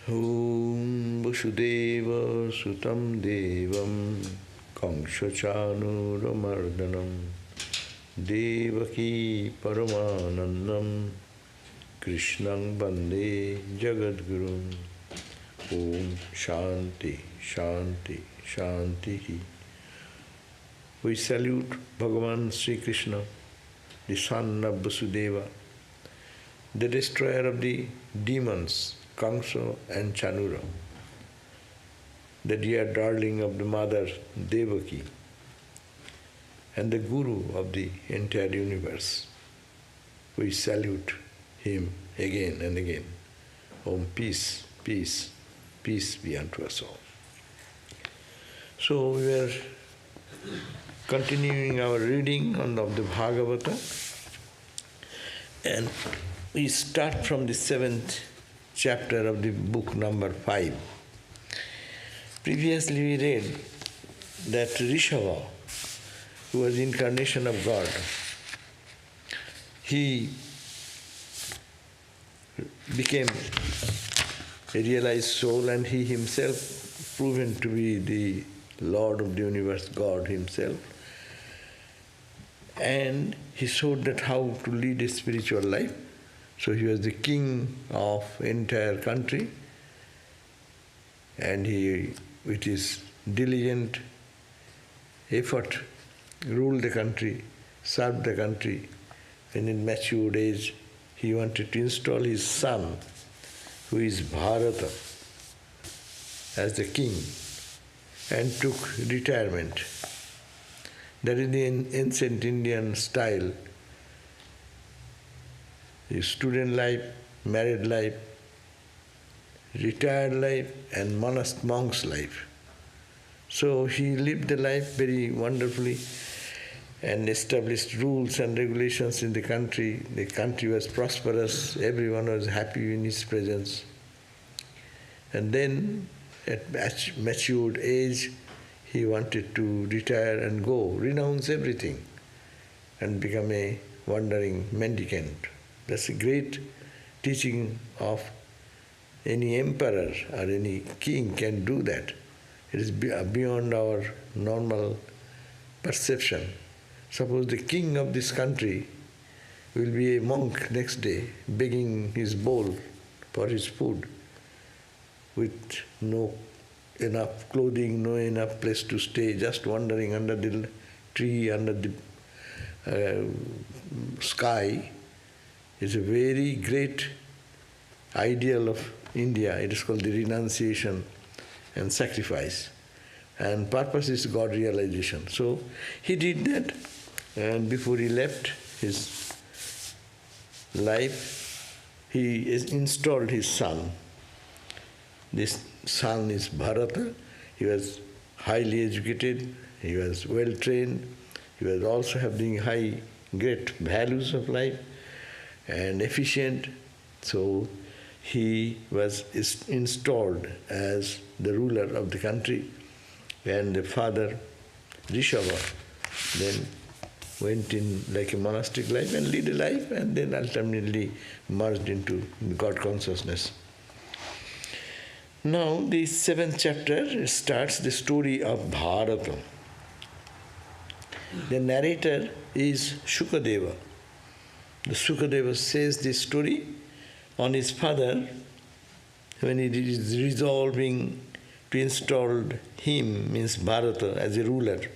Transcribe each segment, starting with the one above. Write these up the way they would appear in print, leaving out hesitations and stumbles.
Om Vasudeva Sutam Devam Kamshachanuramardhanam Devaki Paramanandam Krishnam Bande Jagadgurum. Om Shanti, Shanti, Shanti. We salute Bhagavan Sri Krishna, the son of Vasudeva, the destroyer of the demons, Kamsa and Chanura, the dear darling of the mother Devaki, and the Guru of the entire universe. We salute him again and again. Om, peace, peace, peace be unto us all. So we are continuing our reading of the Bhagavatam, and we start from the 7th chapter of the book number 5. Previously we read that Rishabha, who was the incarnation of God, he became a realized soul, and he himself proven to be the Lord of the universe, God himself. And he showed that how to lead a spiritual life. So he was the king of entire country, and he, with his diligent effort, ruled the country, served the country. When in matured age, he wanted to install his son, who is Bharata, as the king, and took retirement. That is the ancient Indian style. The student life, married life, retired life, and monk's life. So he lived the life very wonderfully and established rules and regulations in the country. The country was prosperous, everyone was happy in his presence. And then, at matured age, he wanted to retire and go, renounce everything, and become a wandering mendicant. That's a great teaching of any emperor or any king can do that. It is beyond our normal perception. Suppose the king of this country will be a monk next day, begging his bowl for his food, with no enough clothing, no enough place to stay, just wandering under the tree, under the sky. It's a very great ideal of India. It is called the renunciation and sacrifice. And purpose is God realization. So he did that, and before he left his life, he installed his son. This son is Bharata. He was highly educated, he was well trained, he was also having great values of life, and efficient. So he was installed as the ruler of the country, and the father, Rishabha, then went in like a monastic life and led a life, and then ultimately merged into God consciousness. Now the 7th chapter starts the story of Bharata. The narrator is Shukadeva. The Shukadeva says this story on his father when he is resolving to install him, means Bharata, as a ruler.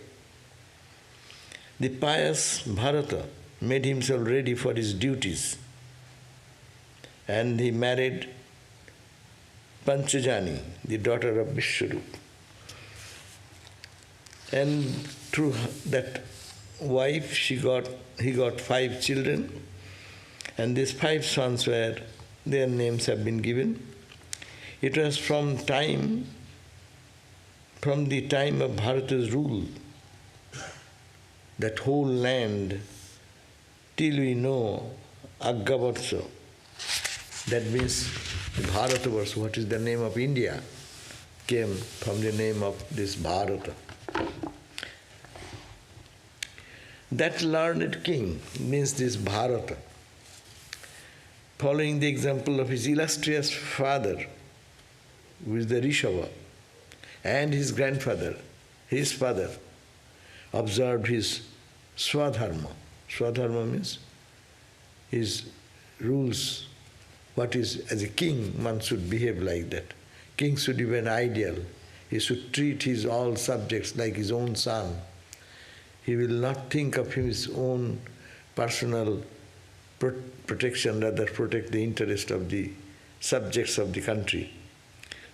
The pious Bharata made himself ready for his duties, and he married Panchajani, the daughter of Vishwarup. And through that wife, he got 5 children, and these 5 sons their names have been given. It was from the time of Bharata's rule, that whole land, till we know Aggavatsa, that means Bharatavarsha, what is the name of India, came from the name of this Bharata. That learned king means this Bharata, following the example of his illustrious father, who is the Rishava, and his grandfather, his father, observed his Swadharma. Swadharma means his rules. What is, as a king, one should behave like that. King should be an ideal. He should treat his all subjects like his own son. He will not think of his own personal protection, rather protect the interest of the subjects of the country.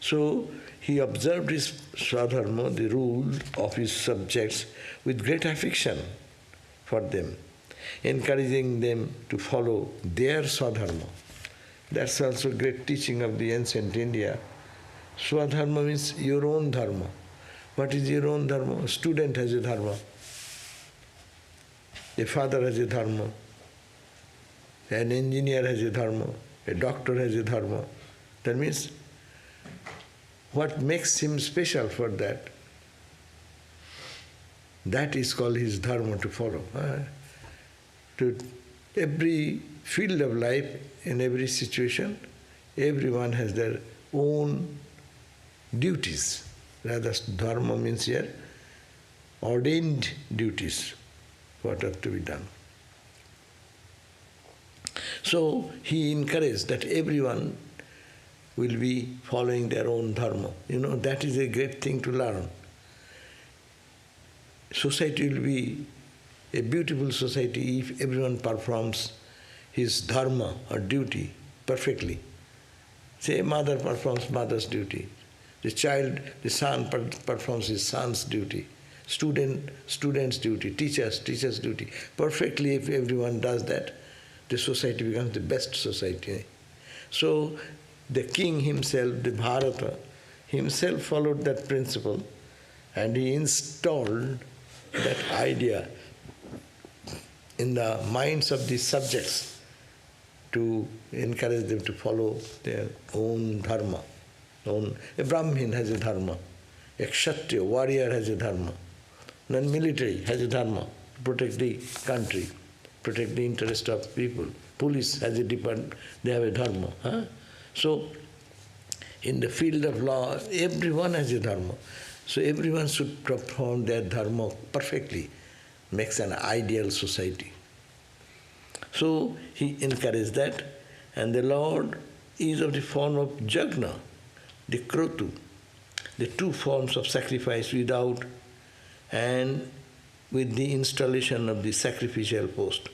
So he observed his Swadharma, the rule of his subjects, with great affection for them, encouraging them to follow their Swadharma. That's also great teaching of the ancient India. Swadharma means your own dharma. What is your own dharma? A student has a dharma. A father has a dharma. An engineer has a dharma. A doctor has a dharma. That means what makes him special for that, that is called his dharma to follow. To every field of life, in every situation, everyone has their own duties. Rather, dharma means here ordained duties, what have to be done. So he encouraged that everyone will be following their own dharma. You know, that is a great thing to learn. Society will be a beautiful society if everyone performs his dharma or duty perfectly. Say, mother performs mother's duty. The child, the son performs his son's duty. Student's duty. Teacher's duty. Perfectly, if everyone does that, the society becomes the best society. So the king himself, the Bharata, himself followed that principle, and he installed that idea in the minds of the subjects to encourage them to follow their own dharma. A Brahmin has a dharma, a Kshatriya, warrior has a dharma, non-military has a dharma to protect the country, protect the interest of people. Police has a department, they have a dharma. So, in the field of law, everyone has a dharma. So everyone should perform their dharma perfectly, makes an ideal society. So he encouraged that, and the Lord is of the form of Jagna, the Krotu, the two forms of sacrifice without and with the installation of the sacrificial post.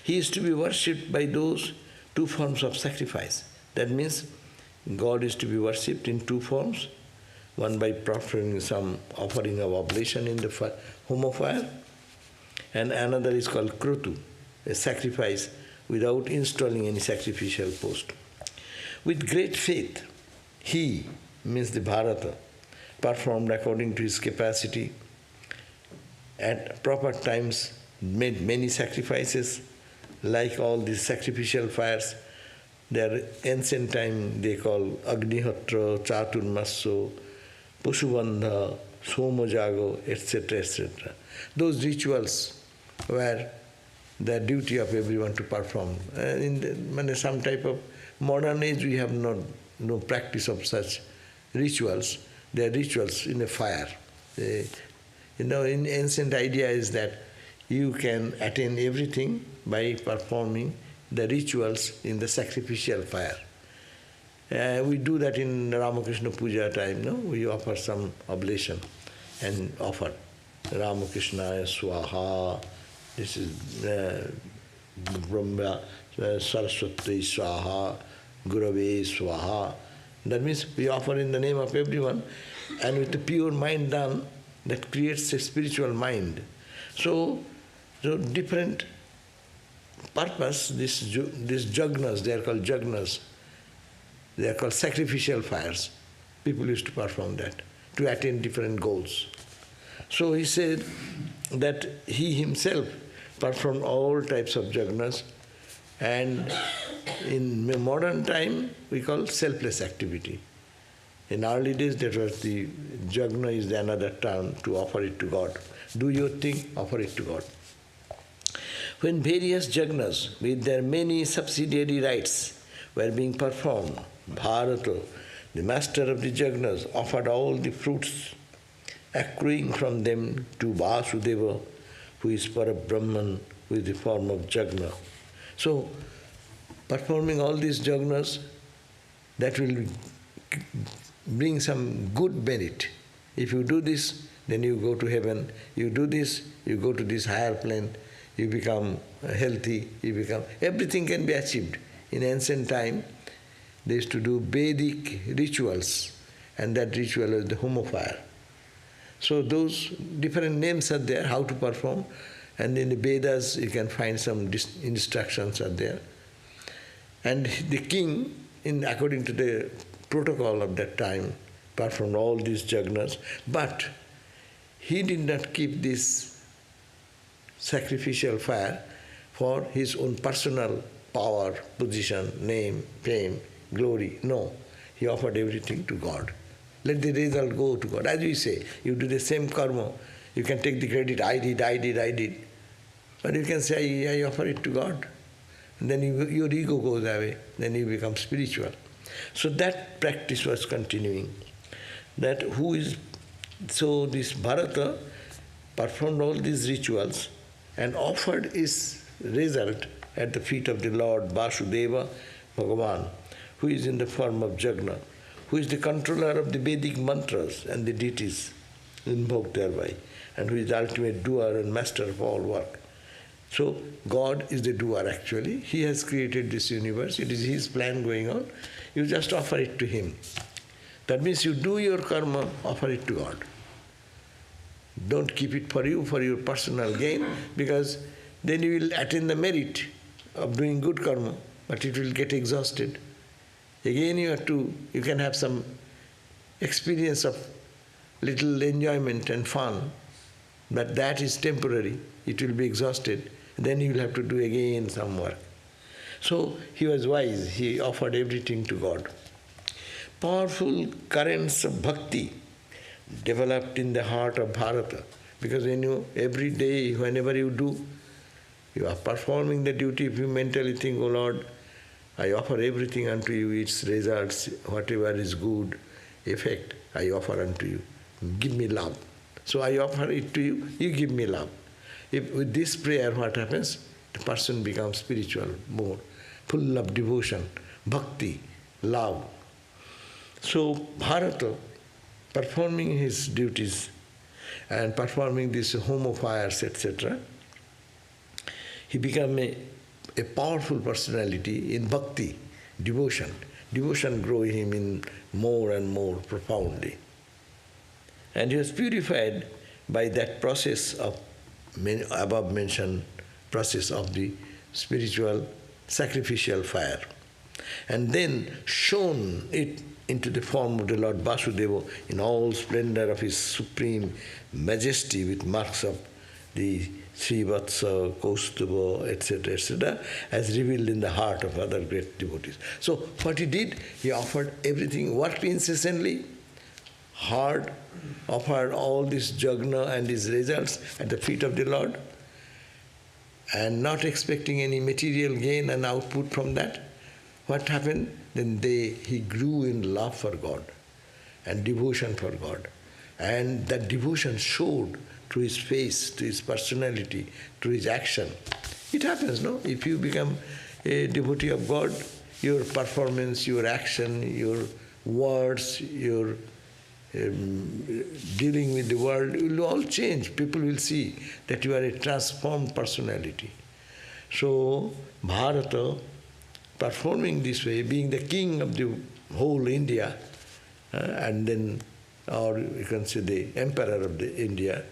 He is to be worshipped by those two forms of sacrifice. That means God is to be worshipped in two forms, one by proffering some offering of oblation in the home of fire, and another is called Krotu, a sacrifice without installing any sacrificial post. With great faith, he, means the Bharata, performed according to his capacity, at proper times made many sacrifices, like all these sacrificial fires. Their ancient time they call Agnihotra, Chaturmasya, Pushubandha, Somajago, etc., etc. Those rituals were the duty of everyone to perform. In some type of modern age, we have no practice of such rituals. They are rituals in a fire. In ancient idea is that you can attain everything by performing the rituals in the sacrificial fire. We do that in Ramakrishna Puja time, no? We offer some oblation and offer Ramakrishna Swaha, this is Brahma, Saraswati Swaha, Gurave Swaha. That means we offer in the name of everyone, and with a pure mind done, that creates a spiritual mind. So different purpose, these jagnas, they are called jagnas, they are called sacrificial fires. People used to perform that to attain different goals. So he said that he himself performed all types of jagnas, and in modern time we call selfless activity. In early days, that was the jagna is another term to offer it to God. Do your thing, offer it to God. When various jagnas with their many subsidiary rites were being performed, Bharata, the master of the Jagnas, offered all the fruits accruing from them to Vasudeva, who is Parabrahman, who is the form of Jagna. So, performing all these Jagnas, that will bring some good merit. If you do this, then you go to heaven. You do this, you go to this higher plane. You become healthy. Everything can be achieved. In ancient time, they used to do Vedic rituals, and that ritual is the home fire. So those different names are there, how to perform, and in the Vedas you can find some instructions are there. And the king, according to the protocol of that time, performed all these jagnas, but he did not keep this sacrificial fire for his own personal power, position, name, fame, glory. No, he offered everything to God. Let the result go to God. As we say, you do the same karma, you can take the credit, I did. But you can say, I offer it to God. And then your ego goes away, then you become spiritual. So that practice was continuing. So this Bharata performed all these rituals and offered his result at the feet of the Lord Vasudeva Bhagavan, who is in the form of Jagna, who is the controller of the Vedic mantras and the deities invoked thereby, and who is the ultimate doer and master of all work. So God is the doer actually. He has created this universe. It is His plan going on. You just offer it to Him. That means you do your karma, offer it to God. Don't keep it for you, for your personal gain, because then you will attain the merit of doing good karma, but it will get exhausted. Again you can have some experience of little enjoyment and fun, but that is temporary. It will be exhausted. Then you will have to do again some work. So he was wise. He offered everything to God. Powerful currents of bhakti developed in the heart of Bharata, because every day, whenever you are performing the duty. If you mentally think, oh Lord, I offer everything unto you, its results, whatever is good, effect, I offer unto you. Give me love. So I offer it to you, you give me love. With this prayer, what happens? The person becomes spiritual, more full of devotion, bhakti, love. So Bharata, performing his duties and performing these home fires, etc., he became a powerful personality in bhakti, devotion. Devotion grew him in more and more profoundly. And he was purified by that process of above mentioned process of the spiritual sacrificial fire, and then shone it into the form of the Lord Vasudeva in all splendor of his supreme majesty, with marks of the Srivatsa, Kaustubha, etc., as revealed in the heart of other great devotees. So what he did, he offered everything, worked incessantly, hard, offered all this jagna and his results at the feet of the Lord, and not expecting any material gain and output from that. What happened? Then he grew in love for God and devotion for God. And that devotion showed through his face, to his personality, to his action. It happens, no? If you become a devotee of God, your performance, your action, your words, your dealing with the world will all change. People will see that you are a transformed personality. So Bharata, performing this way, being the king of the whole India, and then, or you can say the emperor of the India,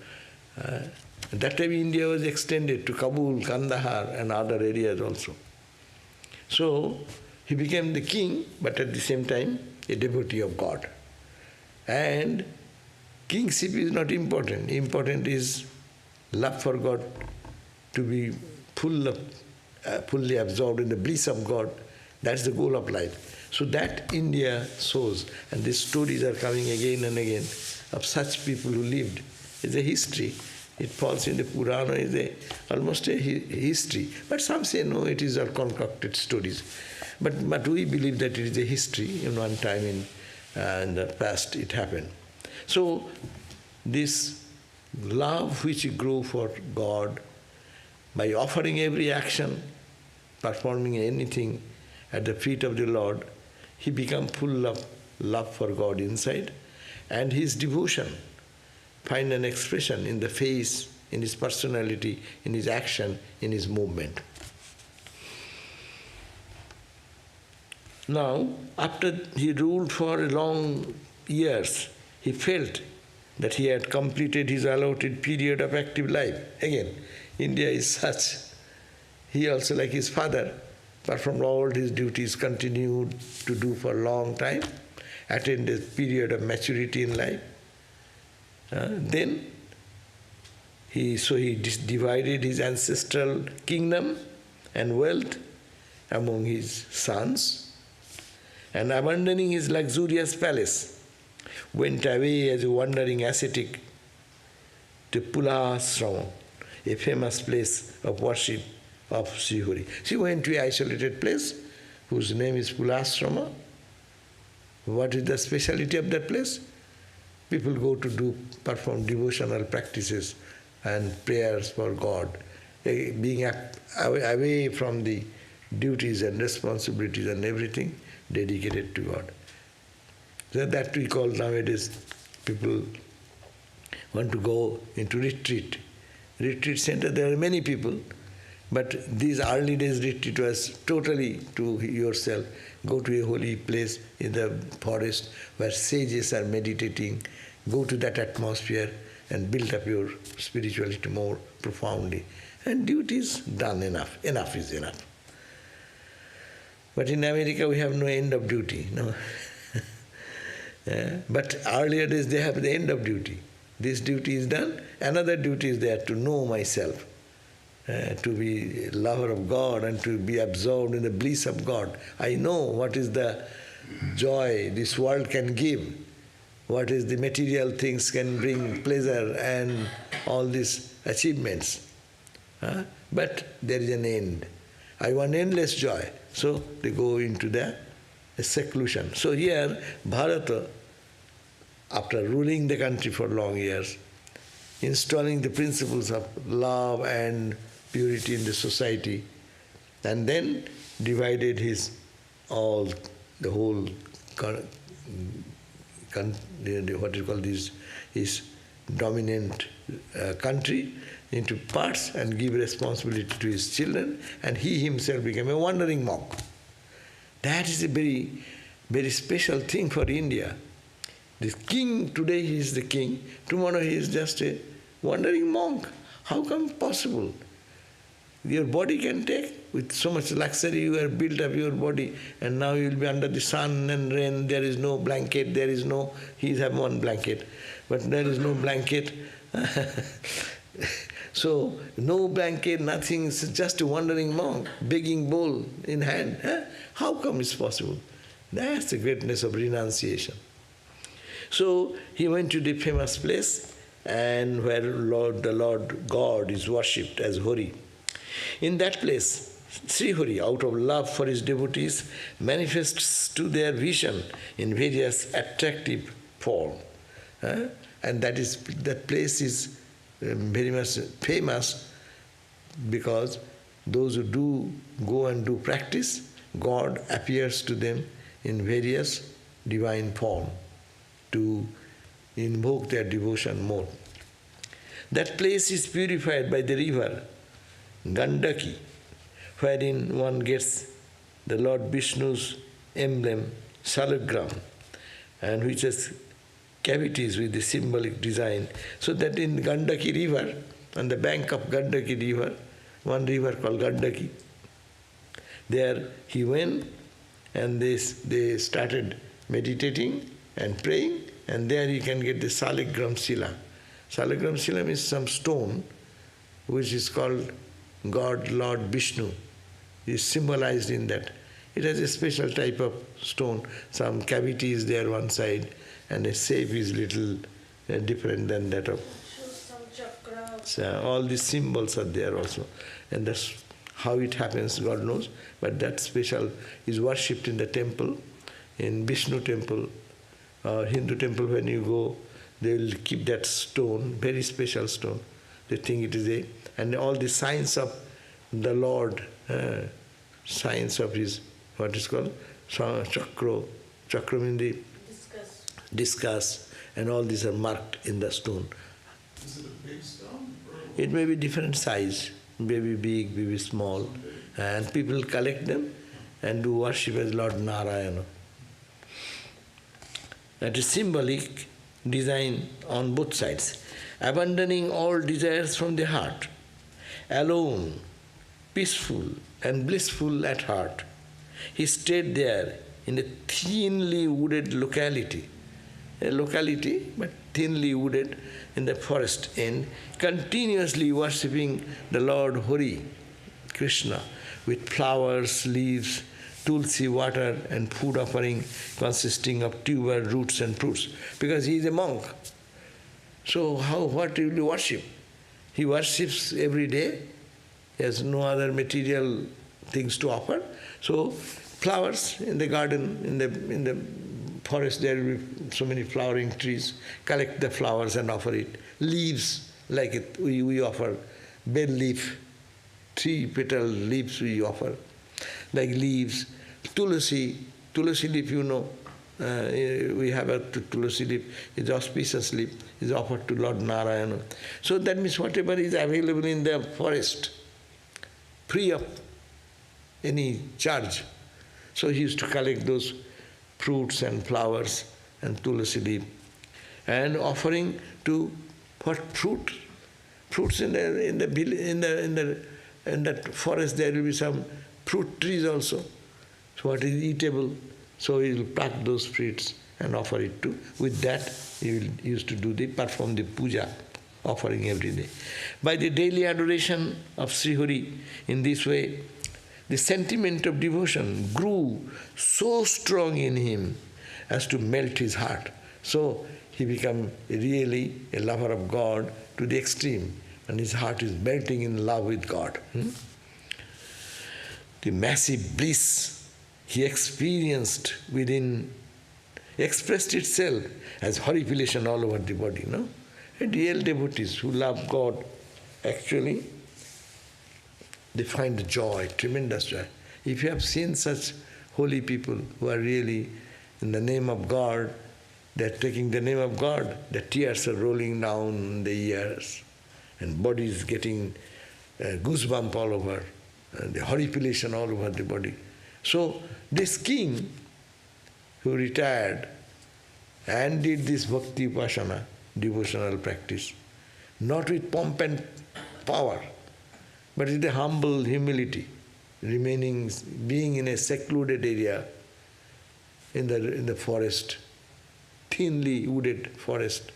that time India was extended to Kabul, Kandahar and other areas also. So he became the king, but at the same time a devotee of God. And kingship is not important. Important is love for God, to be fully absorbed in the bliss of God. That's the goal of life. So that India shows, and these stories are coming again and again of such people who lived. It's a history. It falls in the Purana, it's almost a history. But some say, no, it is all concocted stories. But we believe that it is a history in one time in in the past it happened. So this love which you grow for God, by offering every action, performing anything at the feet of the Lord, he becomes full of love for God inside, and his devotion find an expression in the face, in his personality, in his action, in his movement. Now, after he ruled for long years, he felt that he had completed his allotted period of active life. Again, India is such. He also, like his father, performed all his duties, continued to do for a long time, attained a period of maturity in life. Then he divided his ancestral kingdom and wealth among his sons, and abandoning his luxurious palace, went away as a wandering ascetic to Pulasrama, a famous place of worship of Srihari. She went to an isolated place whose name is Pulasrama. What is the speciality of that place? People go to perform devotional practices and prayers for God, being away from the duties and responsibilities and everything, dedicated to God. So that we call nowadays, people want to go into retreat. Retreat center, there are many people, but these early days retreat was totally to yourself. Go to a holy place in the forest where sages are meditating. Go to that atmosphere and build up your spirituality more profoundly. And duties done enough. Enough is enough. But in America we have no end of duty. No. But earlier days they have the end of duty. This duty is done. Another duty is there to know myself, to be a lover of God and to be absorbed in the bliss of God. I know what is the joy this world can give, what is the material things can bring pleasure and all these achievements. But there is an end. I want endless joy. So they go into the seclusion. So here Bharata, after ruling the country for long years, installing the principles of love and purity in the society, and then divided his his dominant country into parts and give responsibility to his children, and he himself became a wandering monk. That is a very, very special thing for India. The king, today he is the king, tomorrow he is just a wandering monk. How come possible? Your body can take, with so much luxury you have built up your body, and now you will be under the sun and rain, there is no blanket, he has one blanket, but there is no blanket. So, no blanket, nothing, it's just a wandering monk, begging bowl in hand. How come it's possible? That's the greatness of renunciation. So, he went to the famous place, and where the Lord God is worshipped as Hari. In that place, Sri Hari, out of love for his devotees, manifests to their vision in various attractive form. And that place is very much famous because those who do go and do practice, God appears to them in various divine form to invoke their devotion more. That place is purified by the river Gandaki, wherein one gets the Lord Vishnu's emblem, Salagram, and which has cavities with the symbolic design. So that in Gandaki river, on the bank of Gandaki river, one river called Gandaki, there he went and they started meditating and praying, and there you can get the Salagram Sila. Salagram Sila is some stone which is called God, Lord Vishnu, is symbolized in that. It has a special type of stone. Some cavity is there one side, and the shape is little different than that of. So all these symbols are there also, and that's how it happens, God knows. But that special is worshipped in the temple, in Vishnu temple, Hindu temple, when you go, they will keep that stone, very special stone. They think it is and all the signs of the Lord, signs of his, what is called, chakra means the discuss, and all these are marked in the stone. Is it a big stone? It may be different size, maybe big, maybe small, and people collect them and do worship as Lord Narayana. That is symbolic design on both sides. Abandoning all desires from the heart, alone, peaceful and blissful at heart, he stayed there in a thinly wooded locality, but thinly wooded in the forest end, continuously worshipping the Lord Hari, Krishna, with flowers, leaves, tulsi water and food offering consisting of tuber, roots and fruits. Because he is a monk. So what will you worship? He worships every day. He has no other material things to offer. So flowers in the garden, in the forest, there will be so many flowering trees. Collect the flowers and offer it. Leaves, like we offer bell leaf, 3-petal leaves we offer, like leaves. Tulsi leaf, you know, we have a tulsi leaf, it's auspicious leaf, is offered to Lord Narayana. So that means whatever is available in the forest, free of any charge. So he used to collect those fruits and flowers and tulsi leaf, and offering to what fruit? Fruits in that forest there will be some fruit trees also. So what is eatable? So he will pluck those fruits and offer it to. With that, he used to perform the puja, offering every day. By the daily adoration of Sri Hari, in this way, the sentiment of devotion grew so strong in him as to melt his heart. So he became really a lover of God to the extreme, and his heart is melting in love with God. The massive bliss he experienced within expressed itself as horripilation all over the body, no? And real devotees who love God, actually, they find joy, tremendous joy. If you have seen such holy people who are really in the name of God, they're taking the name of God, the tears are rolling down the ears, and body is getting goosebump all over, and the horripilation all over the body. So this king who retired and did this bhakti upasana, devotional practice, not with pomp and power, but with a humble humility, being in a secluded area in the forest, thinly wooded forest,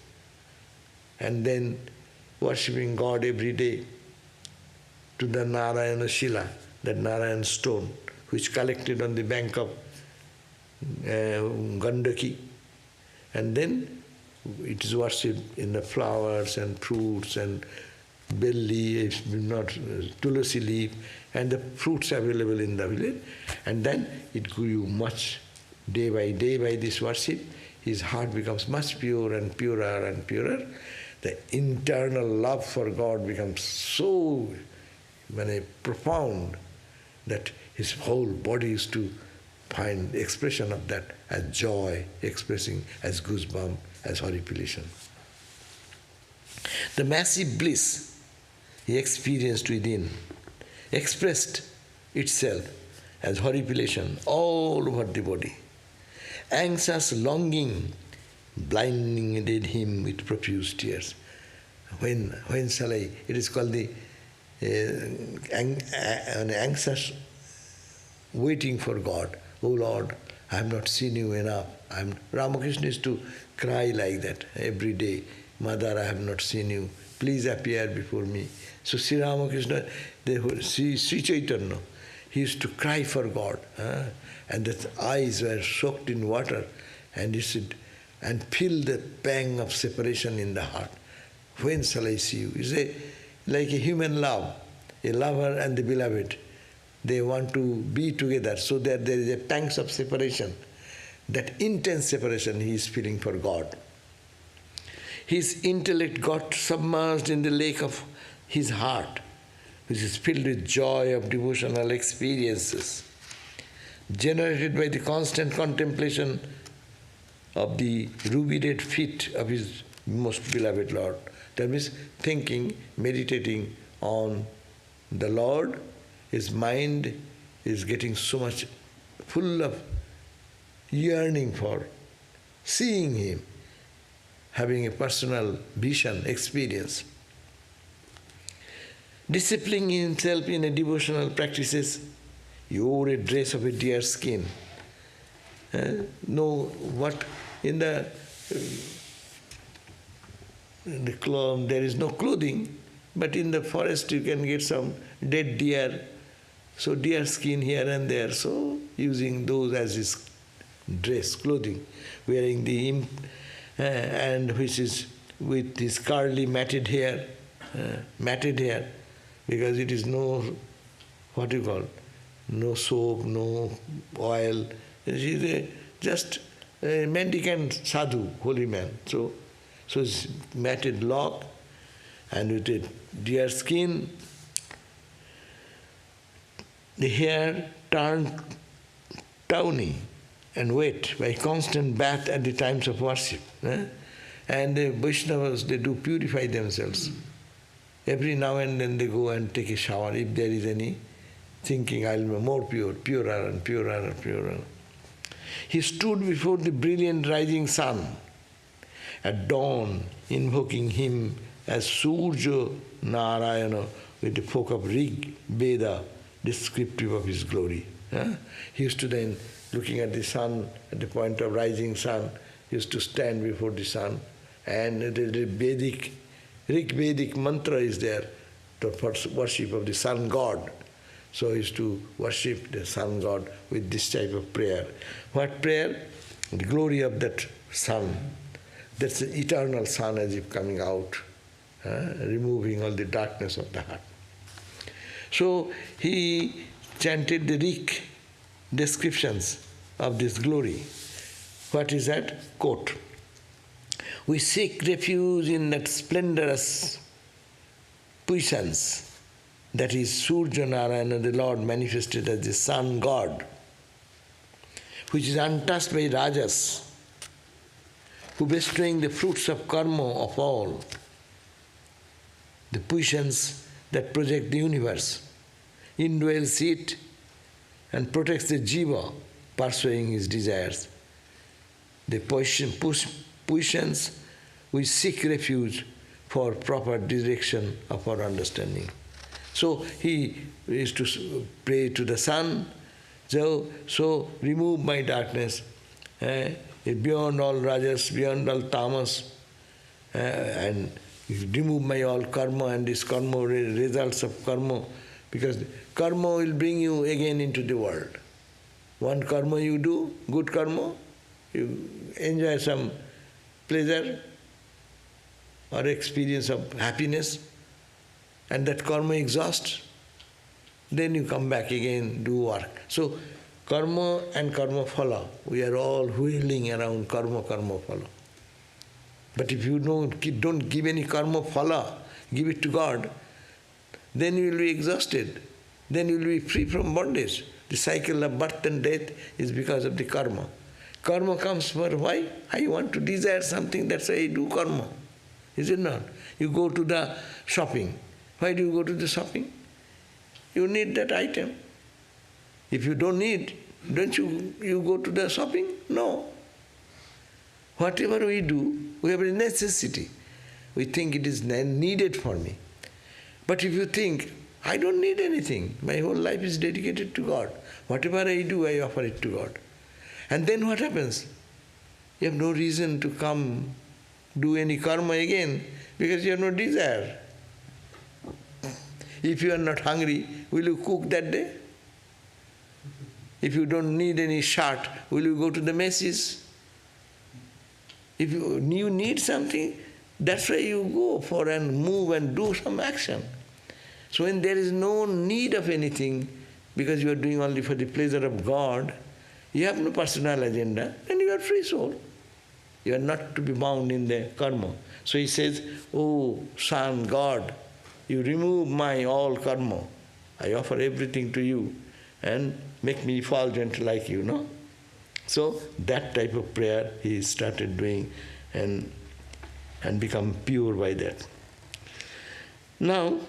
and then worshipping God every day to the Narayana Shila, that Narayan stone, which collected on the bank of Gandaki, and then it is worshipped in the flowers and fruits and bell leaf, not tulsi leaf, and the fruits available in the village, and then it grew much day by this worship. His heart becomes much purer and purer and purer. The internal love for God becomes so profound that his whole body is to find the expression of that as joy, expressing as goosebump, as horripilation. The massive bliss he experienced within expressed itself as horripilation all over the body. Anxious longing blinded him with profuse tears. When shall I? It is called the anxious waiting for God. Oh Lord, I have not seen you enough. Ramakrishna used to cry like that every day. Mother, I have not seen you. Please appear before me. So Sri Ramakrishna, Sri Chaitanya, he used to cry for God. And his eyes were soaked in water. And he said, and feel the pang of separation in the heart. When shall I see you? You say, like a human love, a lover and the beloved, they want to be together, so that there is a pangs of separation. that intense separation he is feeling for God. His intellect got submerged in the lake of his heart, which is filled with joy of devotional experiences, generated by the constant contemplation of the ruby-red feet of his most beloved Lord. That means thinking, meditating on the Lord, his mind is getting so much full of yearning for seeing him, having a personal vision, experience. Disciplining himself in a devotional practices, he wore a dress of a deer skin. There is no clothing, but in the forest you can get some dead deer, so deer skin here and there, so using those as his dress, clothing, wearing the and which is with his curly matted hair, because it is no, no soap, no oil. He is just a mendicant sadhu, holy man. So it's matted lock and with a deer skin, the hair turned tawny and wet by constant bath at the times of worship. And the Vaishnavas, they do purify themselves. Every now and then they go and take a shower if there is any thinking, I'll be more pure, purer and purer and purer. He stood before the brilliant rising sun at dawn, invoking him as Surya Narayana with the folk of Rig Veda descriptive of his glory. He used to then, looking at the sun, at the point of rising sun, he used to stand before the sun, and the Rig Vedic mantra is there for worship of the sun god. So he used to worship the sun god with this type of prayer. What prayer? The glory of that sun. That's the eternal sun as if coming out, removing all the darkness of the heart. So he chanted the Rig descriptions of this glory. What is that? Quote, "We seek refuge in that splendorous puissance that is Surya Narayana, the Lord manifested as the sun god, which is untouched by rajas, who bestowing the fruits of karma of all, the puissance that project the universe, indwells it and protects the jiva pursuing his desires. The puissance we seek refuge for proper direction of our understanding." So he used to pray to the sun, so remove my darkness, beyond all rajas, beyond all tamas, and remove my all karma and this karma, results of karma, because karma will bring you again into the world. One karma you do, good karma, you enjoy some pleasure or experience of happiness, and that karma exhausts, then you come back again, do work. So karma and karma phala, we are all wheeling around karma phala. But if you don't give any karma phala, give it to God, then you will be exhausted. Then you will be free from bondage. The cycle of birth and death is because of the karma. Karma comes for why? I want to desire something, that's why I do karma. Is it not? You go to the shopping. Why do you go to the shopping? You need that item. If you don't need, don't you go to the shopping? No. Whatever we do, we have a necessity. We think it is needed for me. But if you think, I don't need anything, my whole life is dedicated to God. Whatever I do, I offer it to God. And then what happens? You have no reason to come do any karma again because you have no desire. If you are not hungry, will you cook that day? If you don't need any shirt, will you go to the Macy's? If you need something, that's why you go for and move and do some action. So when there is no need of anything, because you are doing only for the pleasure of God, You have no personal agenda, and you are free soul. You are not to be bound in the karma. So he says, oh Son, God, you remove my all karma. I offer everything to you and make me effulgent like you, no? So that type of prayer he started doing and become pure by that. Now,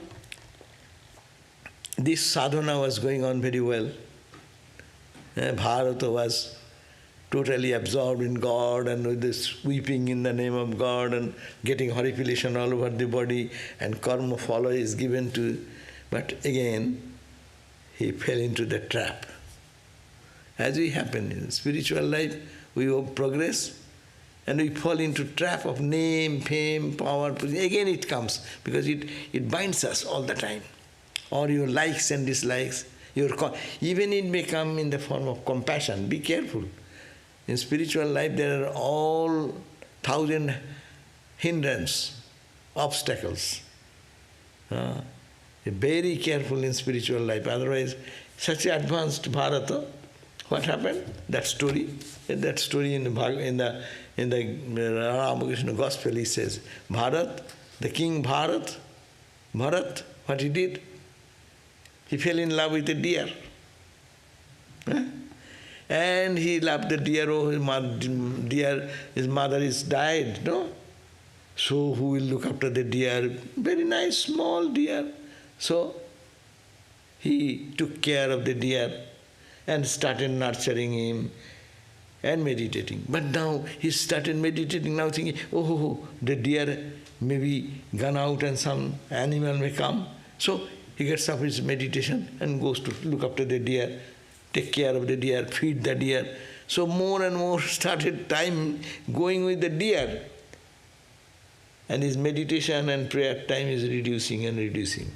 this sadhana was going on very well. Bharata was totally absorbed in God and with this weeping in the name of God and getting horripilation all over the body, and karma follow is given to. But again, he fell into the trap. As we happen in spiritual life, we progress and we fall into trap of name, fame, power. Again it comes because it binds us all the time. Or your likes and dislikes. Even it may come in the form of compassion. Be careful. In spiritual life there are all 1,000 hindrances, obstacles. Be very careful in spiritual life. Otherwise, such advanced Bharata, what happened? That story in the Ramakrishna Gospel, he says, Bharat, the king Bharat, what he did? He fell in love with a deer. And he loved the deer. Oh, his mother is died, no? So who will look after the deer? Very nice, small deer. So he took care of the deer and started nurturing him and meditating. But now he started meditating, now thinking, oh, the deer may be gone out and some animal may come. So he gets up his meditation and goes to look after the deer, take care of the deer, feed the deer. So more and more started time going with the deer. And his meditation and prayer time is reducing and reducing.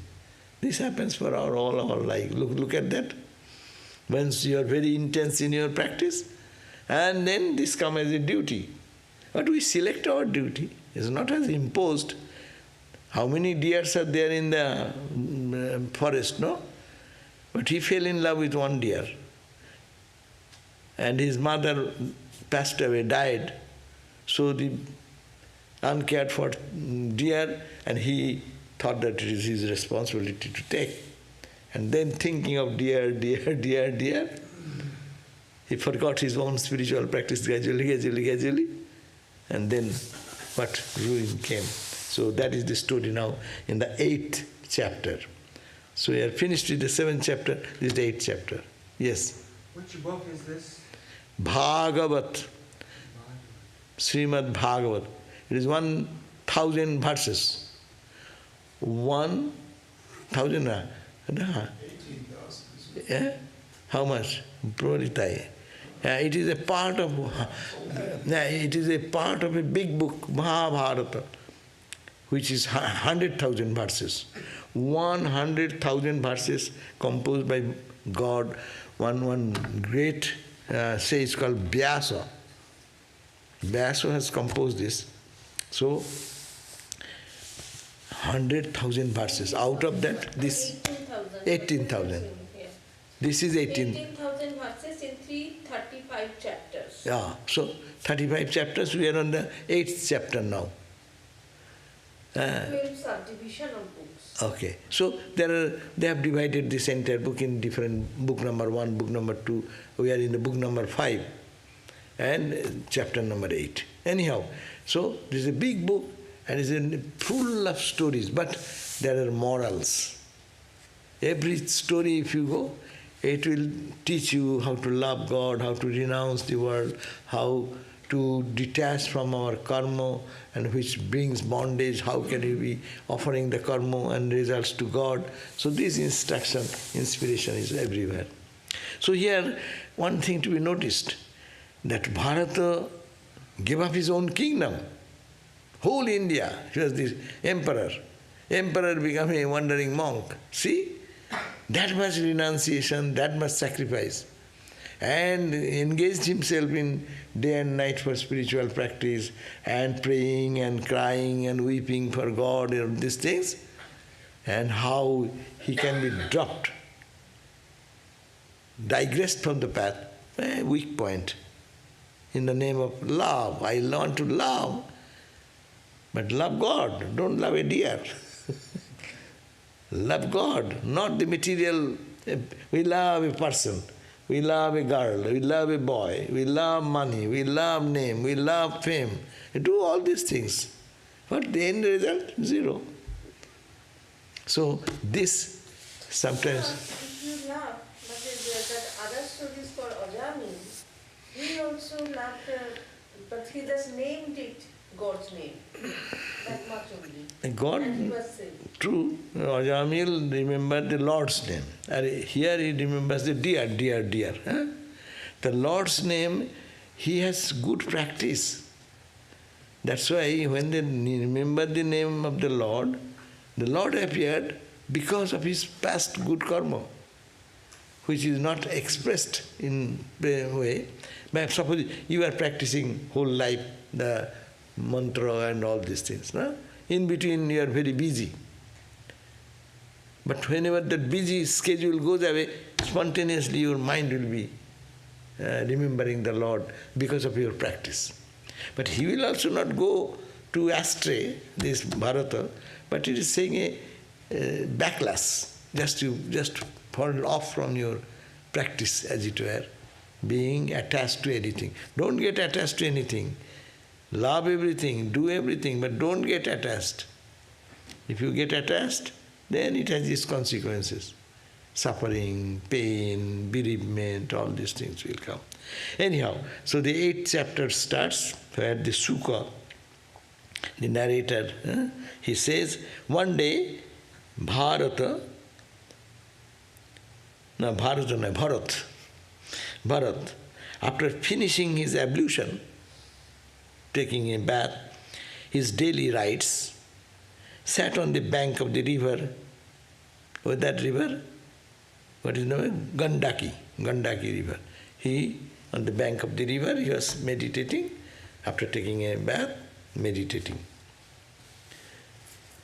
This happens for all our life. Look at that. Once you are very intense in your practice, and then this comes as a duty. But we select our duty. It's not as imposed. How many deers are there in the forest, no? But he fell in love with one deer. And his mother passed away, died. So the uncared for deer, and he thought that it is his responsibility to take. And then thinking of deer, he forgot his own spiritual practice gradually, and then what ruin came. So that is the story now in the 8th chapter. So we are finished with the 7th chapter, this is the 8th chapter. Yes? Which book is this? Bhagavat. Srimad Bhagavatam. It is 1,000 verses. 1,000? 18,000. Yeah? How much? Proritai. It is a part of a big book, Mahabharata, which is 100,000 verses. 100,000 verses composed by God. One great sage called Vyasa. Vyasa has composed this. So 100,000 verses. Out of that, this 18,000. This is 18,000 verses in 335 chapters. Yeah, so 35 chapters, we are on the 8th chapter now. 12 subdivision of books. Okay, so they have divided this entire book in different, book number 1, book number 2. We are in the book number 5 and chapter number 8. Anyhow, so this is a big book and it's full of stories, but there are morals. Every story, if you go, it will teach you how to love God, how to renounce the world, how to detach from our karma, and which brings bondage, how can we be offering the karma and results to God. So this instruction, inspiration is everywhere. So here, one thing to be noticed, that Bharata gave up his own kingdom. Whole India, he was the emperor. Emperor became a wandering monk. See? That much renunciation, that much sacrifice. And engaged himself in day and night for spiritual practice and praying and crying and weeping for God and these things. And how he can be dropped, digressed from the path A weak point. In the name of love, I learn to love. But love God, don't love a deer. Love God, not the material. We love a person, we love a girl, we love a boy, we love money, we love name, we love fame. We do all these things. But the end result, zero. So this sometimes... If you love, but that other stories for Ajami, he also loved, but he just named it God's name. That much only. God, and he was saved. True, Ajamil remembered the Lord's name. And here he remembers the deer, deer, deer. Huh? The Lord's name, he has good practice. That's why when they remembered the name of the Lord appeared because of his past good karma, which is not expressed in a way. But suppose you are practicing whole life, the mantra and all these things. No? In between you are very busy. But whenever that busy schedule goes away, spontaneously your mind will be remembering the Lord because of your practice. But he will also not go to astray, this Bharata, but it is saying a backlash, just fall off from your practice, as it were, being attached to anything. Don't get attached to anything. Love everything, do everything, but don't get attached. If you get attached, then it has its consequences. Suffering, pain, bereavement, all these things will come. Anyhow, so the 8th chapter starts where the Sukha, the narrator, he says, one day Bharat, after finishing his ablution, taking a bath, his daily rites, sat on the bank of the river. What that river? What is the name? Gandaki River. He, on the bank of the river, he was meditating, after taking a bath, meditating.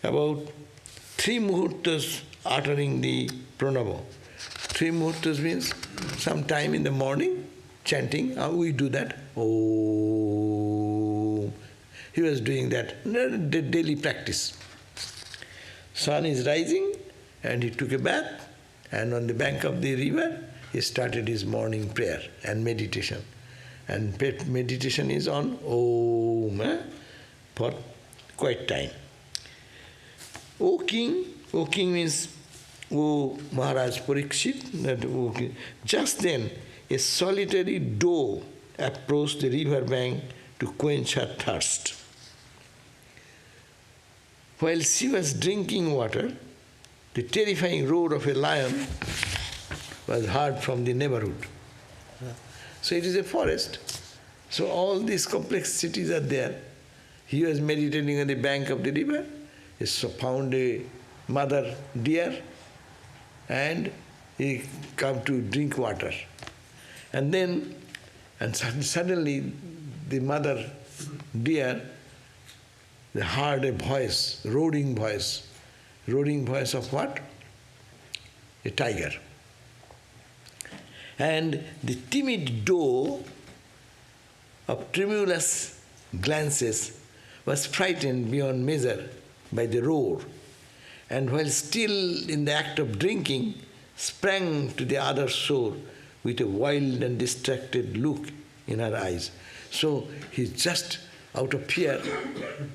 About 3 muhurtas uttering the pranava. 3 muhurtas means some time in the morning, chanting, we do that. Oh, he was doing that, the daily practice. Sun is rising and he took a bath, and on the bank of the river he started his morning prayer and meditation. And meditation is on Om for quite time. O king means O Maharaj Parikshit, that O king. Just then a solitary doe approached the river bank to quench her thirst. While she was drinking water, the terrifying roar of a lion was heard from the neighborhood. So it is a forest. So all these complexities are there. He was meditating on the bank of the river. He found a mother deer and he come to drink water. And then, suddenly the mother deer heard a voice, roaring voice. Roaring voice of what? A tiger. And the timid doe of tremulous glances was frightened beyond measure by the roar, and while still in the act of drinking, sprang to the other shore with a wild and distracted look in her eyes. So he just out of fear,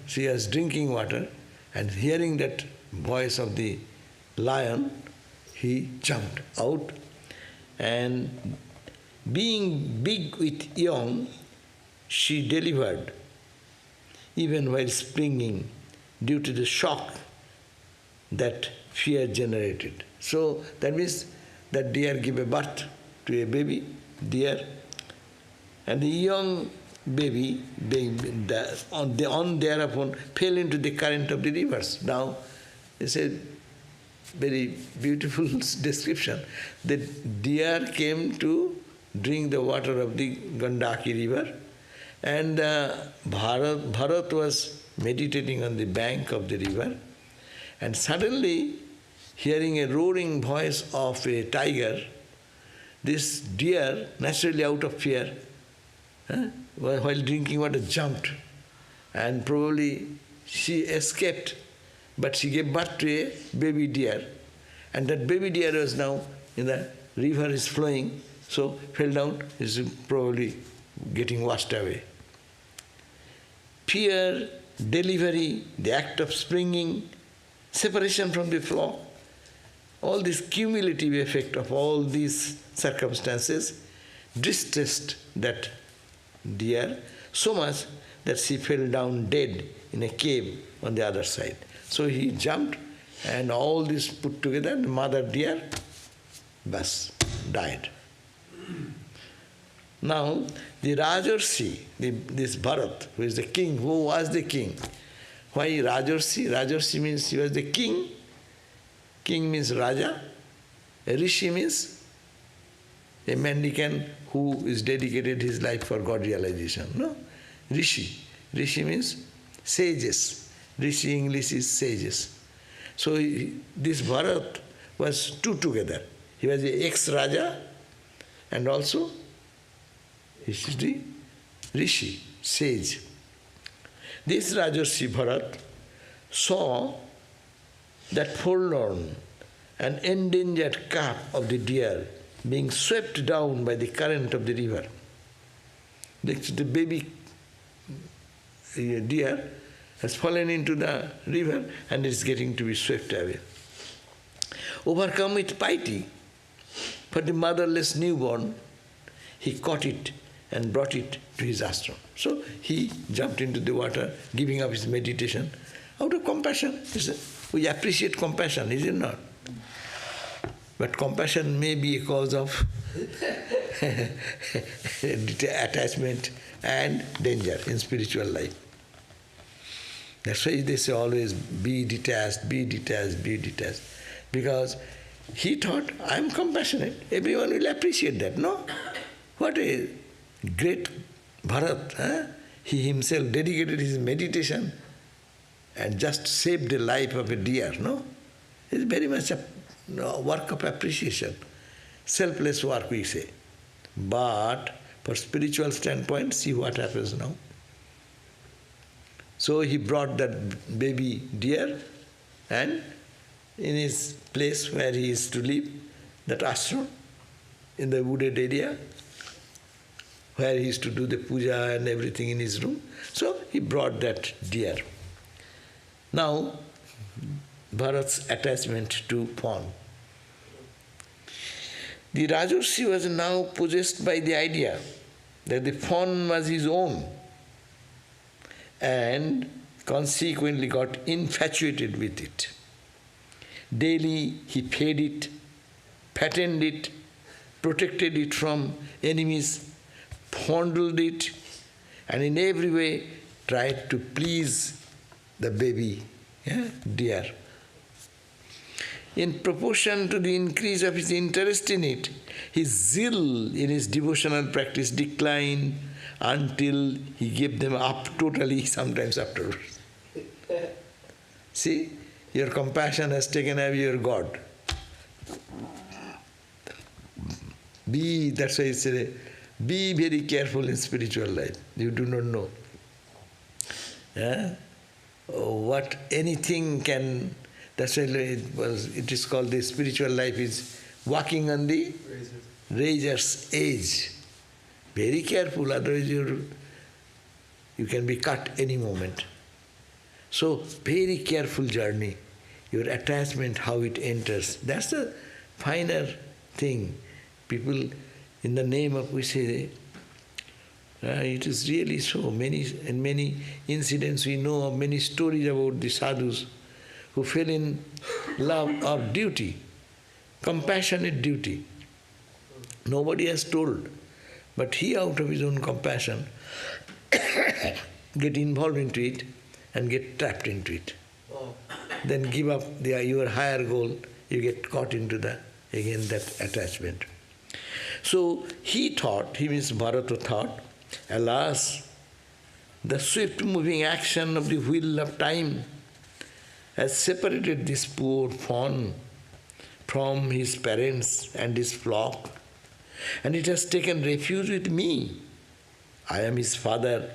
she was drinking water, and hearing that voice of the lion, he jumped out, and being big with young, she delivered, even while springing, due to the shock that fear generated. So that means that deer gave a birth to a baby deer, and the young baby thereupon fell into the current of the rivers. Now, it's a very beautiful description. The deer came to drink the water of the Gandaki river, and Bharat was meditating on the bank of the river, and suddenly, hearing a roaring voice of a tiger, this deer, naturally out of fear, while drinking water, jumped. And probably she escaped, but she gave birth to a baby deer. And that baby deer was now in the river is flowing, so fell down, is probably getting washed away. Fear, delivery, the act of springing, separation from the flock, all this cumulative effect of all these circumstances distressed that deer so much that she fell down dead in a cave on the other side. So he jumped, and all this put together, the mother deer, bas, died. Now, the Rajarsi, this Bharat, who is the king, who was the king. Why Rajarsi? Rajarsi means he was the king. King means Raja. A Rishi means a mendicant who is dedicated his life for God realization. No? Rishi. Rishi means sages. Rishi English is sages. So this Bharat was two together. He was the ex-Raja and also he is the Rishi, sage. This Rajarsi Bharat saw that forlorn and endangered calf of the deer being swept down by the current of the river. The baby deer has fallen into the river and is getting to be swept away. Overcome with piety for the motherless newborn, he caught it and brought it to his ashram. So he jumped into the water, giving up his meditation out of compassion. We appreciate compassion, is it not? But compassion may be a cause of attachment and danger in spiritual life. That's why they say always be detached, be detached, be detached. Because he thought, I am compassionate, everyone will appreciate that, no? What a great Bharat, huh? He himself dedicated his meditation and just saved the life of a deer, no? It's very much a work of appreciation. Selfless work, we say. But for spiritual standpoint, see what happens now. So he brought that baby deer and in his place where he is to live, that ashram, in the wooded area, where he is to do the puja and everything in his room. So he brought that deer. Now, Bharat's attachment to fawn. The Rajarsi was now possessed by the idea that the fawn was his own and consequently got infatuated with it. Daily he fed it, fattened it, protected it from enemies, fondled it, and in every way tried to please the baby deer. In proportion to the increase of his interest in it, his zeal in his devotional practice declined until he gave them up totally sometimes afterwards. See, your compassion has taken away your God. That's why I say, be very careful in spiritual life. You do not know what anything can. That's why it is called the spiritual life is walking on the razor's edge. Very careful, otherwise you can be cut any moment. So, very careful journey. Your attachment, how it enters. That's the finer thing. People, in the name of, we say, it is really so. Many incidents we know of, many stories about the sadhus who fell in love of duty, compassionate duty. Nobody has told. But he, out of his own compassion, get involved into it and get trapped into it. Then give up your higher goal, you get caught into that attachment. So he thought, he means Bharata thought, alas, the swift moving action of the wheel of time has separated this poor fawn from his parents and his flock, And it has taken refuge with me. I am his father,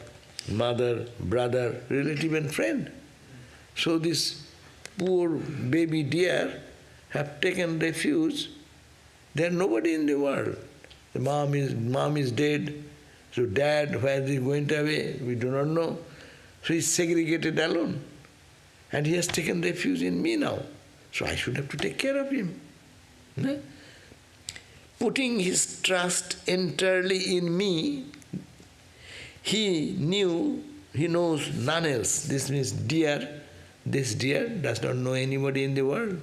mother, brother, relative and friend. So this poor baby deer have taken refuge. There is nobody in the world. The mom is dead. So dad, where is he going away? We do not know. So he is segregated alone. And he has taken refuge in me now. So I should have to take care of him. Hmm? Putting his trust entirely in me, he knows none else. This means this deer does not know anybody in the world.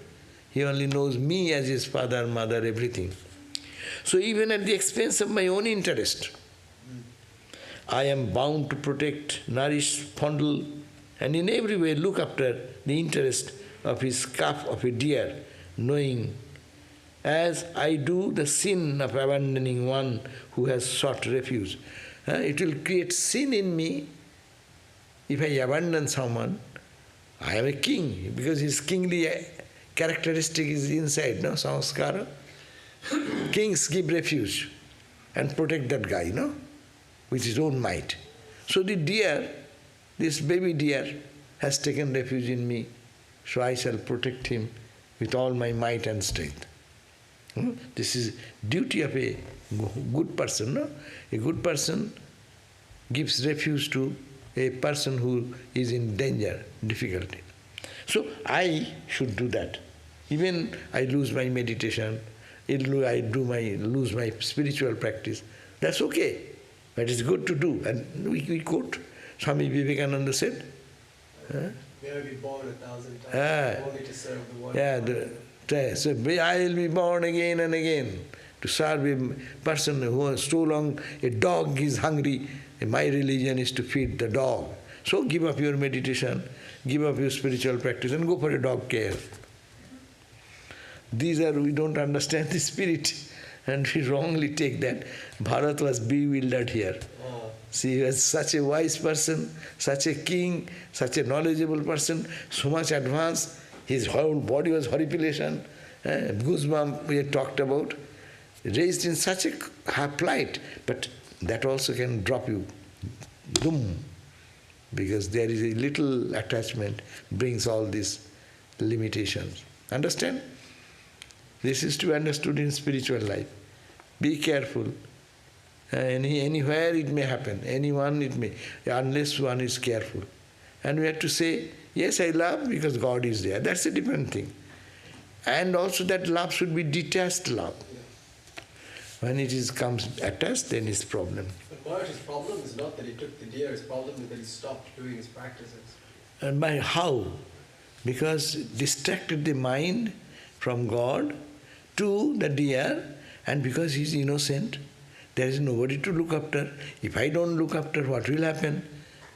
He only knows me as his father, mother, everything. So even at the expense of my own interest, I am bound to protect, nourish, fondle, and in every way look after the interest of his calf of a deer, knowing as I do the sin of abandoning one who has sought refuge. It will create sin in me if I abandon someone. I am a king, because his kingly characteristic is inside, no? Samskara. Kings give refuge and protect that guy, no? With his own might. So the deer, this baby deer, has taken refuge in me, so I shall protect him with all my might and strength. This is duty of a good person, no? A good person gives refuge to a person who is in danger, difficulty. So I should do that. Even I lose my meditation, I lose my spiritual practice. That's okay. But it's good to do. And we quote, Swami Vivekananda said, may I be born 1,000 times, only to serve the one. So I will be born again and again to serve a person who has so long a dog is hungry. My religion is to feed the dog. So give up your meditation, give up your spiritual practice and go for a dog care. We don't understand the spirit and we wrongly take that. Bharat was bewildered here. See, he was such a wise person, such a king, such a knowledgeable person, so much advanced. His whole body was horripilation, goosebump we had talked about, raised in such a high plight, but that also can drop you, boom, because there is a little attachment brings all these limitations. Understand? This is to be understood in spiritual life. Be careful. Anywhere it may happen, anyone it may, unless one is careful. And we have to say, yes, I love because God is there. That's a different thing. And also that love should be detached love. When it comes attached, then it's problem. But Maharaj's problem is not that he took the deer, his problem is that he stopped doing his practices. And by how? Because distracted the mind from God to the deer, and because he's innocent, there is nobody to look after. If I don't look after, what will happen?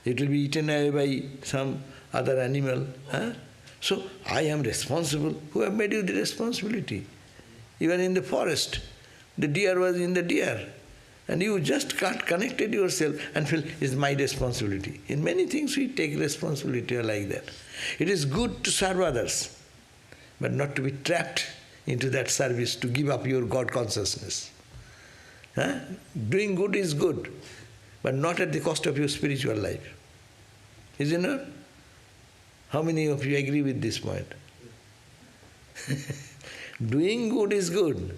It will be eaten away by some other animal. So I am responsible. Who have made you the responsibility? Even in the forest, the deer was in the deer. And you just connected yourself and feel it's my responsibility. In many things we take responsibility like that. It is good to serve others, but not to be trapped into that service, to give up your God consciousness. Doing good is good, but not at the cost of your spiritual life. Is it not? How many of you agree with this point? Doing good is good,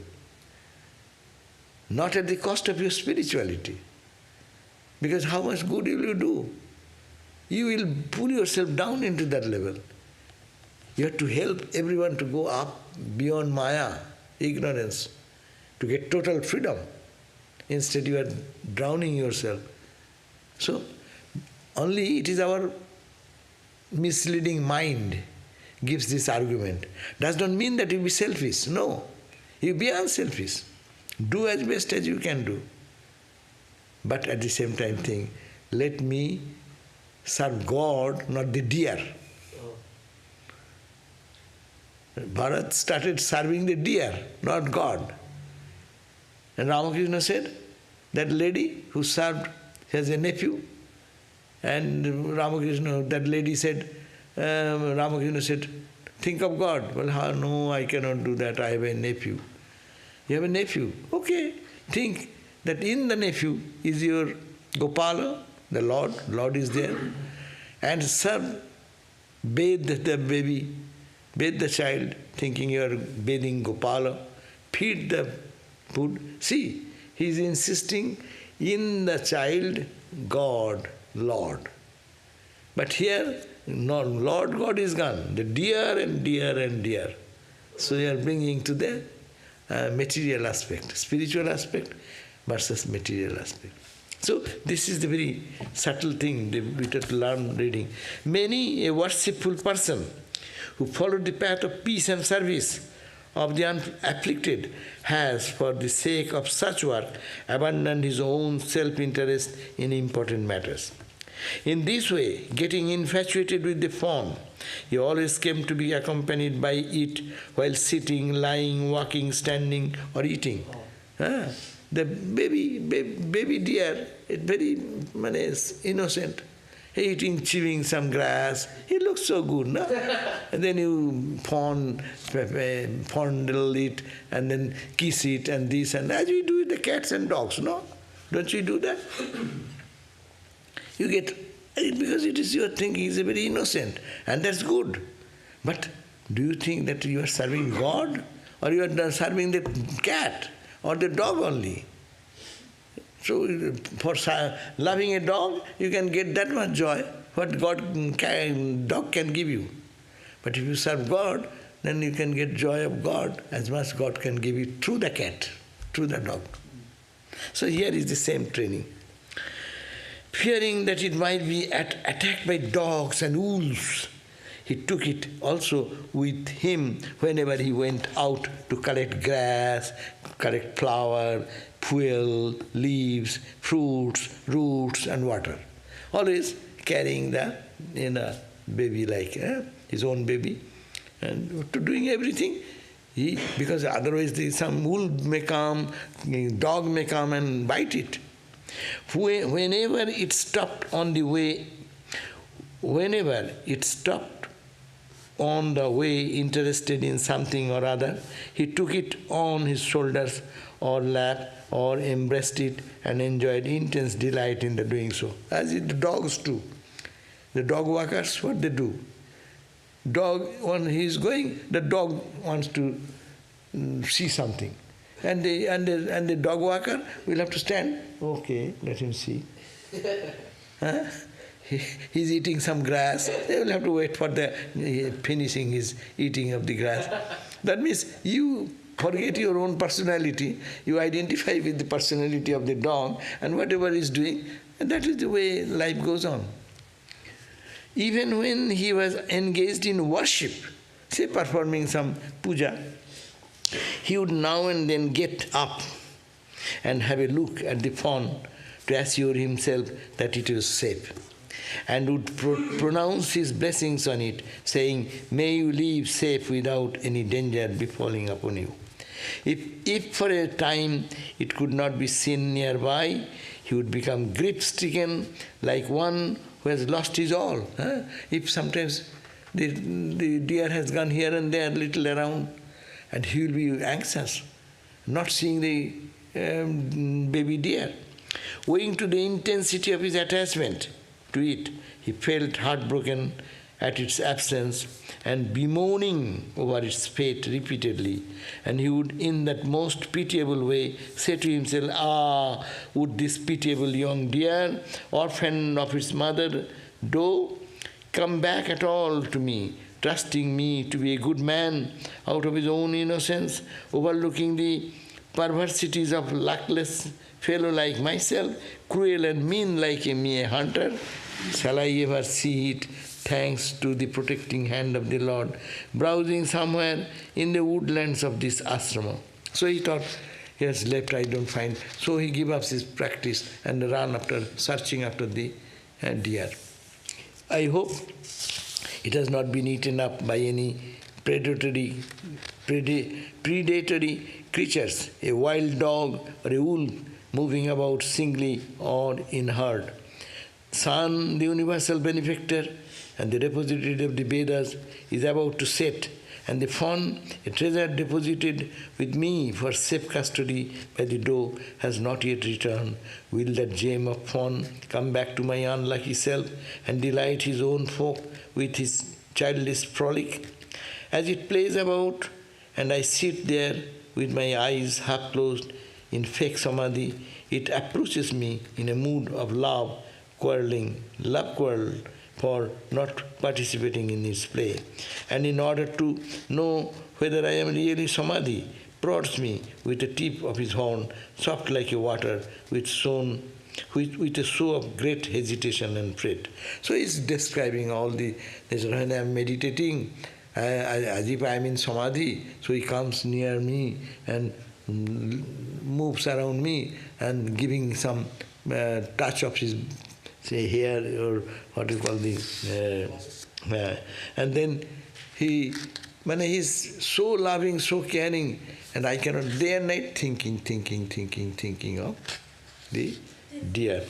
not at the cost of your spirituality. Because how much good will you do? You will pull yourself down into that level. You have to help everyone to go up beyond Maya, ignorance, to get total freedom. Instead you are drowning yourself. So, only it is our misleading mind gives this argument. Does not mean that you be selfish. No. You be unselfish. Do as best as you can do. But at the same time think, let me serve God, not the deer. Bharat started serving the deer, not God. And Ramakrishna said, that lady who served has a nephew, and Ramakrishna, that lady said, Ramakrishna said, think of God. Well, no, I cannot do that, I have a nephew. You have a nephew? Okay, think that in the nephew is your Gopala, the Lord is there, and serve, bathe the baby, bathe the child, thinking you are bathing Gopala, feed the food. See, he is insisting in the child, God, Lord. But here, no, Lord God is gone, the dear and dear and dear. So you are bringing to the material aspect, spiritual aspect versus material aspect. So this is the very subtle thing that we have to learn reading. Many a worshipful person who followed the path of peace and service of the afflicted has, for the sake of such work, abandoned his own self-interest in important matters. In this way, getting infatuated with the form, he always came to be accompanied by it while sitting, lying, walking, standing, or eating. The baby deer is very innocent. He eating, chewing some grass. He looks so good, no? And then you fondle it, and then kiss it, and this, and as we do with the cats and dogs, no? Don't you do that? You get, because it is your thinking, is very innocent, and that's good. But do you think that you are serving God, or you are serving the cat, or the dog only? So for loving a dog, you can get that much joy, what dog can give you. But if you serve God, then you can get joy of God as much God can give you through the cat, through the dog. So here is the same training. Fearing that it might be attacked by dogs and wolves, he took it also with him whenever he went out to collect grass, collect flour, fuel, leaves, fruits, roots, and water. Always carrying the baby like his own baby, and to doing everything. Because otherwise some wolf may come, dog may come and bite it. Whenever it stopped on the way, interested in something or other, he took it on his shoulders or lap or embraced it and enjoyed intense delight in the doing so. As the dogs do. The dog walkers, what they do? Dog, when he is going, the dog wants to see something. And the dog walker will have to stand. Okay, let him see. He's eating some grass. They will have to wait for the finishing his eating of the grass. That means you forget your own personality. You identify with the personality of the dog, and whatever he's doing, and that is the way life goes on. Even when he was engaged in worship, say performing some puja, he would now and then get up and have a look at the fawn to assure himself that it was safe, and would pronounce his blessings on it, saying, "May you live safe without any danger befalling upon you." If for a time it could not be seen nearby, he would become grief-stricken like one who has lost his all. If sometimes the deer has gone here and there, little around, and he will be anxious, not seeing the baby deer. Owing to the intensity of his attachment to it, he felt heartbroken at its absence and bemoaning over its fate repeatedly. And he would, in that most pitiable way, say to himself, "Ah, would this pitiable young deer, orphan of its mother, doe, come back at all to me, trusting me to be a good man out of his own innocence, overlooking the perversities of luckless fellow like myself, cruel and mean like me, a hunter? Shall I ever see it, thanks to the protecting hand of the Lord, browsing somewhere in the woodlands of this ashrama?" So he thought, he has left, I don't find. So he gave up his practice and ran after, searching after the deer. I hope it has not been eaten up by any predatory creatures, a wild dog or a wolf moving about singly or in herd. Sun, the universal benefactor and the repository of the Vedas, is about to set, and the fawn, a treasure deposited with me for safe custody by the doe, has not yet returned. Will that gem of fawn come back to my unlucky self and delight his own folk with his childish frolic? As it plays about, and I sit there with my eyes half closed in fake samadhi, it approaches me in a mood of love quarrel for not participating in its play. And in order to know whether I am really samadhi, prods me with the tip of his horn, soft like a water, with a show of great hesitation and fret. So he's describing all this when I am meditating, as if I am in samadhi, so he comes near me and moves around me and giving some touch of his, say, hair, or what you call and then he's so loving, so caring, and I cannot day and night thinking of the deer.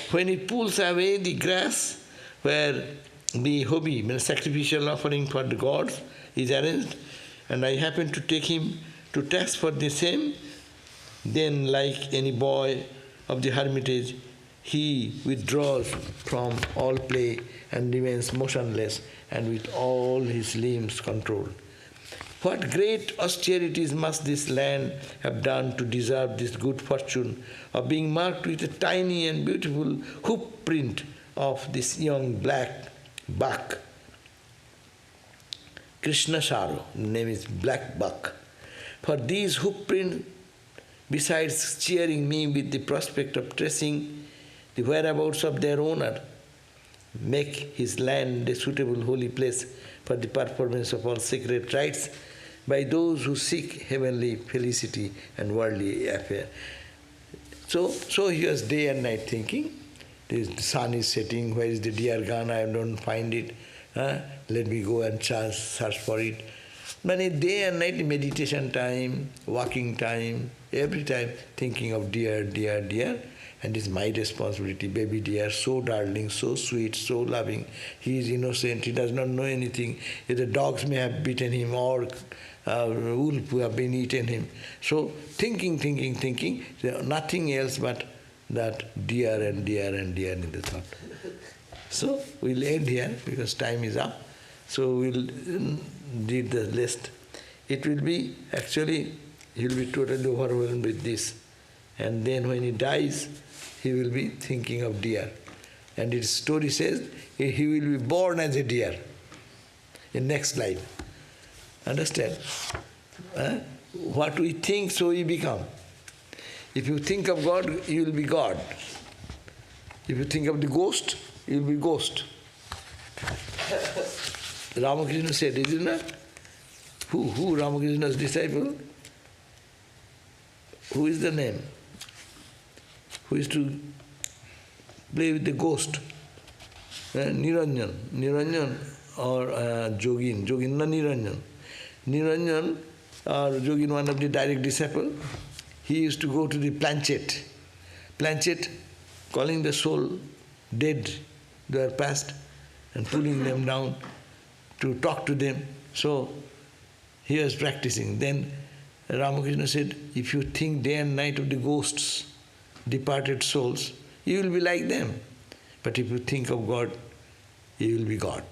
When he pulls away the grass where the hobi, sacrificial offering for the gods, is arranged, and I happen to take him to task for the same, then like any boy of the hermitage, he withdraws from all play and remains motionless and with all his limbs controlled. What great austerities must this land have done to deserve this good fortune of being marked with a tiny and beautiful hoof print of this young black buck. Krishna Saro, name is Black Buck. For these hoof prints, besides cheering me with the prospect of tracing the whereabouts of their owner, make his land a suitable holy place for the performance of all sacred rites by those who seek heavenly felicity and worldly affair. So he was day and night thinking, the sun is setting, where is the deer gone? I don't find it. Let me go and search for it. But day and night meditation time, walking time, every time thinking of deer, and it's my responsibility, baby deer, so darling, so sweet, so loving. He is innocent, he does not know anything. Either dogs may have beaten him or wolf who have been eaten him. So thinking, nothing else but that deer in the thought. So we'll end here because time is up. So we'll read the list. It will be, actually, he will be totally overwhelmed with this. And then when he dies, he will be thinking of deer. And its story says he will be born as a deer in next life. Understand? What we think, so we become. If you think of God, you will be God. If you think of the ghost, you will be ghost. Ramakrishna said, is it not? Who Ramakrishna's disciple? Who is the name? Who is to play with the ghost? Niranjan or Jogin. Niranjan. Niranjan or Jogin, one of the direct disciples, he used to go to the planchet, calling the soul dead, they are past, and pulling them down to talk to them. So he was practicing. Then Ramakrishna said, if you think day and night of the ghosts, departed souls, you will be like them. But if you think of God, you will be God.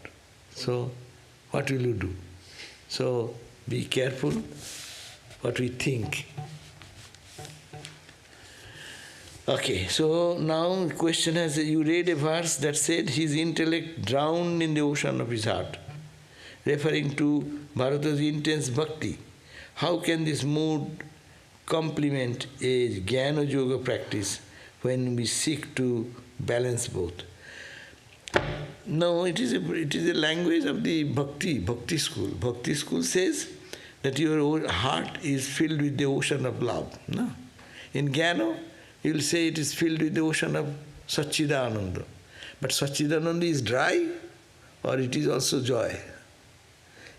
So what will you do? So be careful what we think. Okay, so now the question is, you read a verse that said his intellect drowned in the ocean of his heart, referring to Bharata's intense bhakti. How can this mood complement a Jnana Yoga practice when we seek to balance both? No, it is a language of the bhakti school. Bhakti school says that your heart is filled with the ocean of love. No? In Jnana, you will say it is filled with the ocean of Satchidananda. But Satchidananda is dry or it is also joy.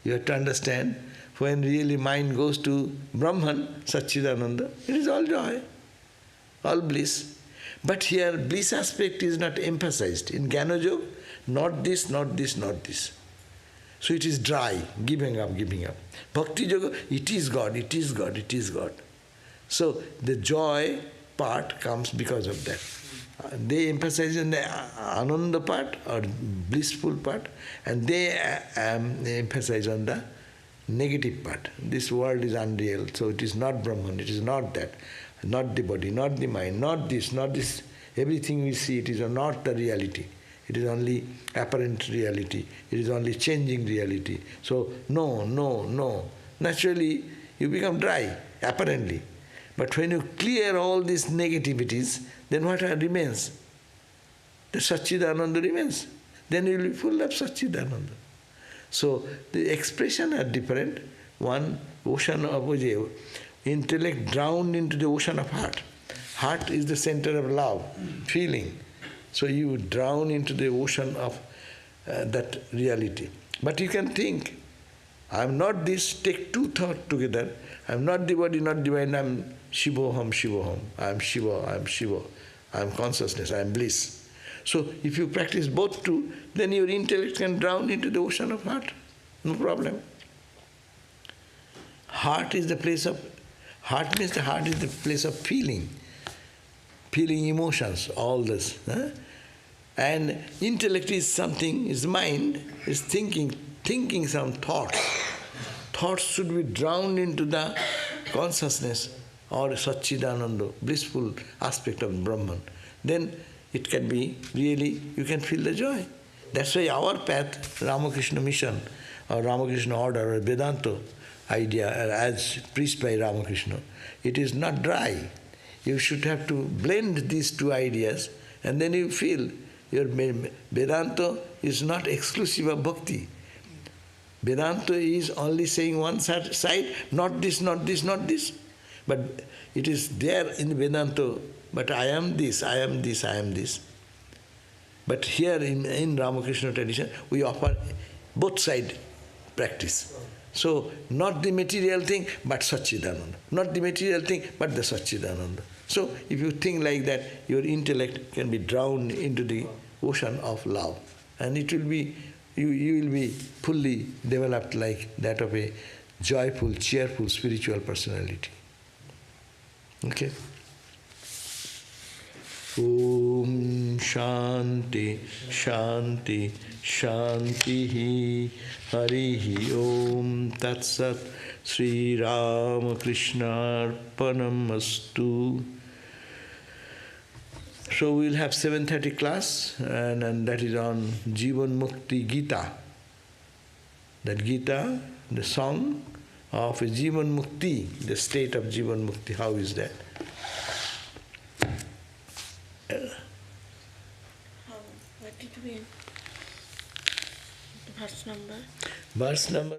You have to understand, when really mind goes to Brahman, Satchidananda, it is all joy, all bliss. But here bliss aspect is not emphasized. In Jnana Yoga, not this, not this, not this. So it is dry, giving up, giving up. Bhakti yoga, it is God, it is God, it is God. So the joy part comes because of that. They emphasize on the ananda part or blissful part, and they emphasize on the negative part. This world is unreal, so it is not Brahman, it is not that, not the body, not the mind, not this, not this. Everything we see, it is not the reality. It is only apparent reality. It is only changing reality. So, no, no, no. Naturally, you become dry, apparently. But when you clear all these negativities, then what remains? The Satchidananda remains. Then you will be full of Satchidananda. So, the expression are different. One, ocean of intellect drowned into the ocean of heart. Heart is the center of love, feeling. So you drown into the ocean of that reality. But you can think, I am not this, take two thoughts together. I am not the body, not the mind, I am Shivoham, Shivoham. I am Shiva, I am Shiva. I am consciousness, I am bliss. So if you practice both two, then your intellect can drown into the ocean of heart. No problem. Heart is the place of, heart means the heart is the place of feeling. Feeling emotions, all this. And intellect is something, is mind, is thinking some thoughts. Thoughts should be drowned into the consciousness or Satchidananda, blissful aspect of Brahman. Then it can be really, you can feel the joy. That's why our path, Ramakrishna mission, or Ramakrishna order, or Vedanta idea, as preached by Ramakrishna, it is not dry. You should have to blend these two ideas, and then you feel your Vedanta is not exclusive of bhakti. Vedanta is only saying one side, not this, not this, not this. But it is there in Vedanta, but I am this, I am this, I am this. But here in Ramakrishna tradition, we offer both side practice. So, not the material thing, but Satchidananda. Not the material thing, but the Satchidananda. So, if you think like that, your intellect can be drowned into the ocean of love. And it will be, you will be fully developed like that of a joyful, cheerful, spiritual personality. Okay? Om Shanti Shanti Shanti Harihi Om Tat Sat Sri Ramakrishna Arpanamastu. So we'll have 7:30 class, and that is on Jivan Mukti Gita. That Gita, the song of Jivan Mukti, the state of Jivan Mukti, how is that? What did we? Verse number? Verse number.